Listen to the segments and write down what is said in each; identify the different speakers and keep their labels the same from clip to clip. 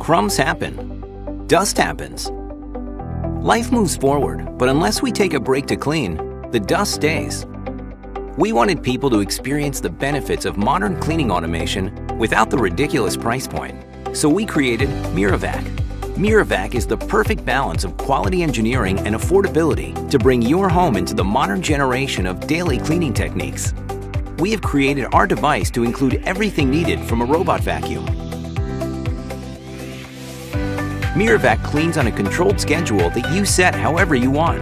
Speaker 1: crumbs happen. Dust happens. Life moves forward, but unless we take a break to clean, the dust stays. We wanted people to experience the benefits of modern cleaning automation without the ridiculous price point. So we created MIRAVAC. MIRAVAC is the perfect balance of quality engineering and affordability to bring your home into the modern generation of daily cleaning techniques. We have created our device to include everything needed from a robot vacuum. MIRAVAC cleans on a controlled schedule that you set however you want.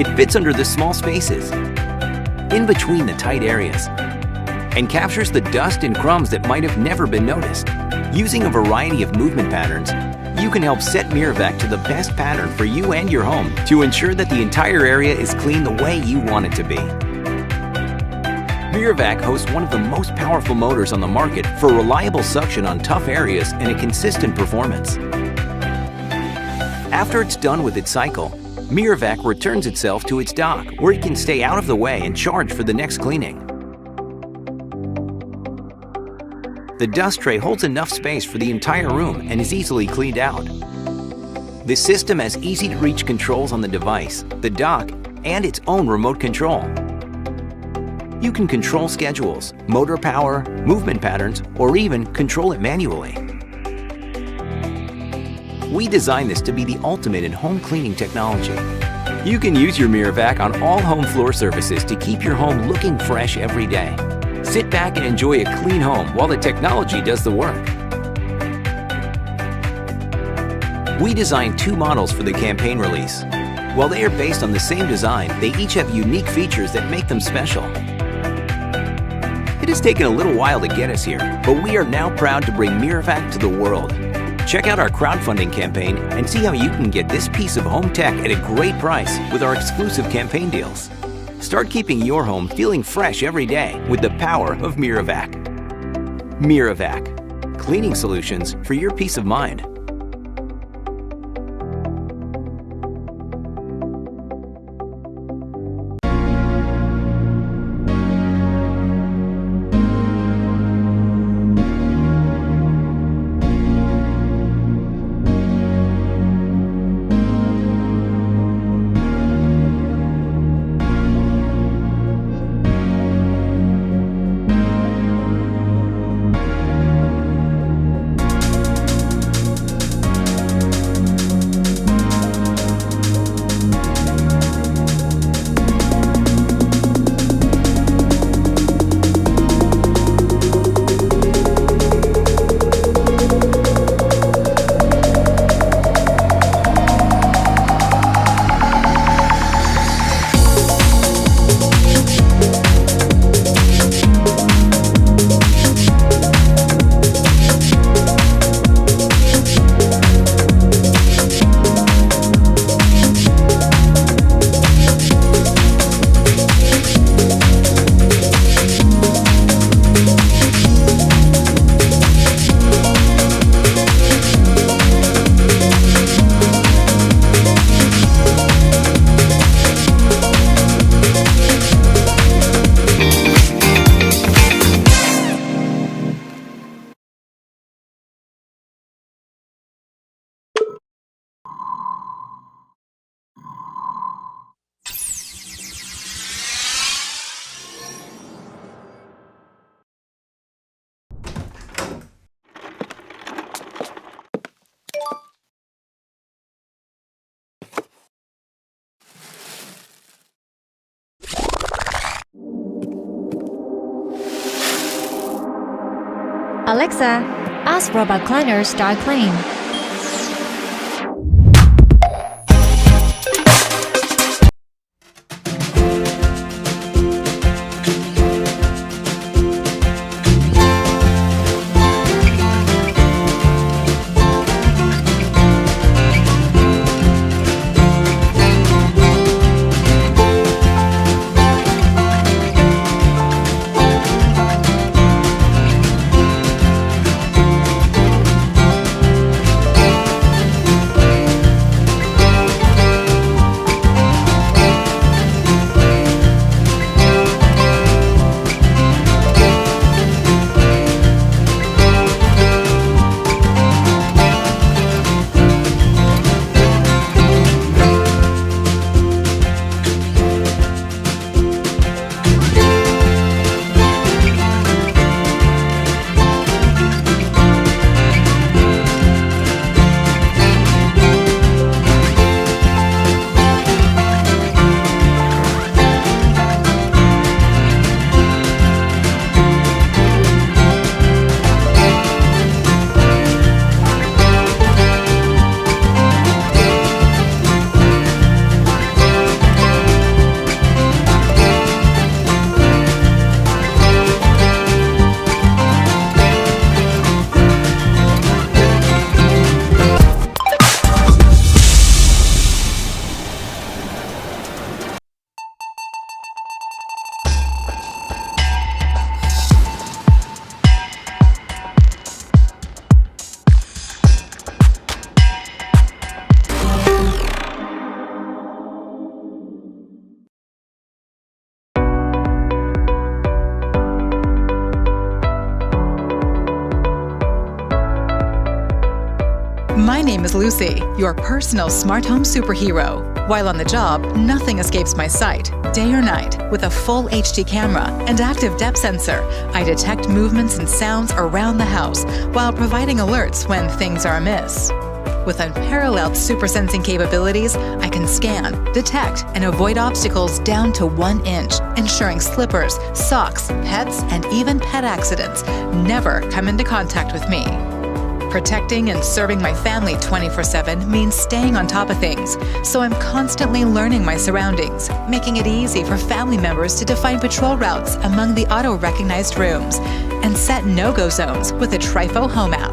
Speaker 1: It fits under the small spaces, in between the tight areas, and captures the dust and crumbs that might have never been noticed. Using a variety of movement patterns, you can help set MIRAVAC to the best pattern for you and your home to ensure that the entire area is clean the way you want it to be. MIRAVAC hosts one of the most powerful motors on the market for reliable suction on tough areas and a consistent performance. After it's done with its cycle, MIRAVAC returns itself to its dock, where it can stay out of the way and charge for the next cleaning. The dust tray holds enough space for the entire room and is easily cleaned out. The system has easy-to-reach controls on the device, the dock, and its own remote control. You can control schedules, motor power, movement patterns, or even control it manually. We designed this to be the ultimate in home cleaning technology. You can use your MIRAVAC on all home floor surfaces to keep your home looking fresh every day. Sit back and enjoy a clean home while the technology does the work. We designed 2 models for the campaign release. While they are based on the same design, they each have unique features that make them special. It has taken a little while to get us here, but we are now proud to bring MIRAVAC to the world. Check out our crowdfunding campaign and see how you can get this piece of home tech at a great price with our exclusive campaign deals. Start keeping your home feeling fresh every day with the power of MIRAVAC. MIRAVAC, cleaning solutions for your peace of mind.
Speaker 2: Alexa, ask Robot Cleaner start clean.
Speaker 3: My name is Lucy, your personal smart home superhero. While on the job, nothing escapes my sight, day or night. With a full HD camera and active depth sensor, I detect movements and sounds around the house while providing alerts when things are amiss. With unparalleled super sensing capabilities, I can scan, detect, and avoid obstacles down to 1 inch, ensuring slippers, socks, pets, and even pet accidents never come into contact with me. Protecting and serving my family 24/7 means staying on top of things, so I'm constantly learning my surroundings, making it easy for family members to define patrol routes among the auto-recognized rooms, and set no-go zones with a Trifo home app.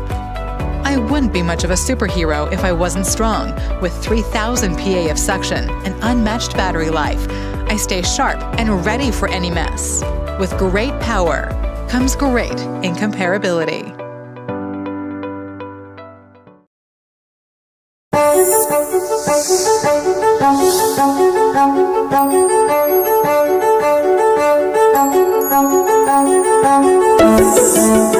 Speaker 3: I wouldn't be much of a superhero if I wasn't strong. With 3,000 PA of suction and unmatched battery life, I stay sharp and ready for any mess. With great power comes great incomparability.
Speaker 4: Thank you.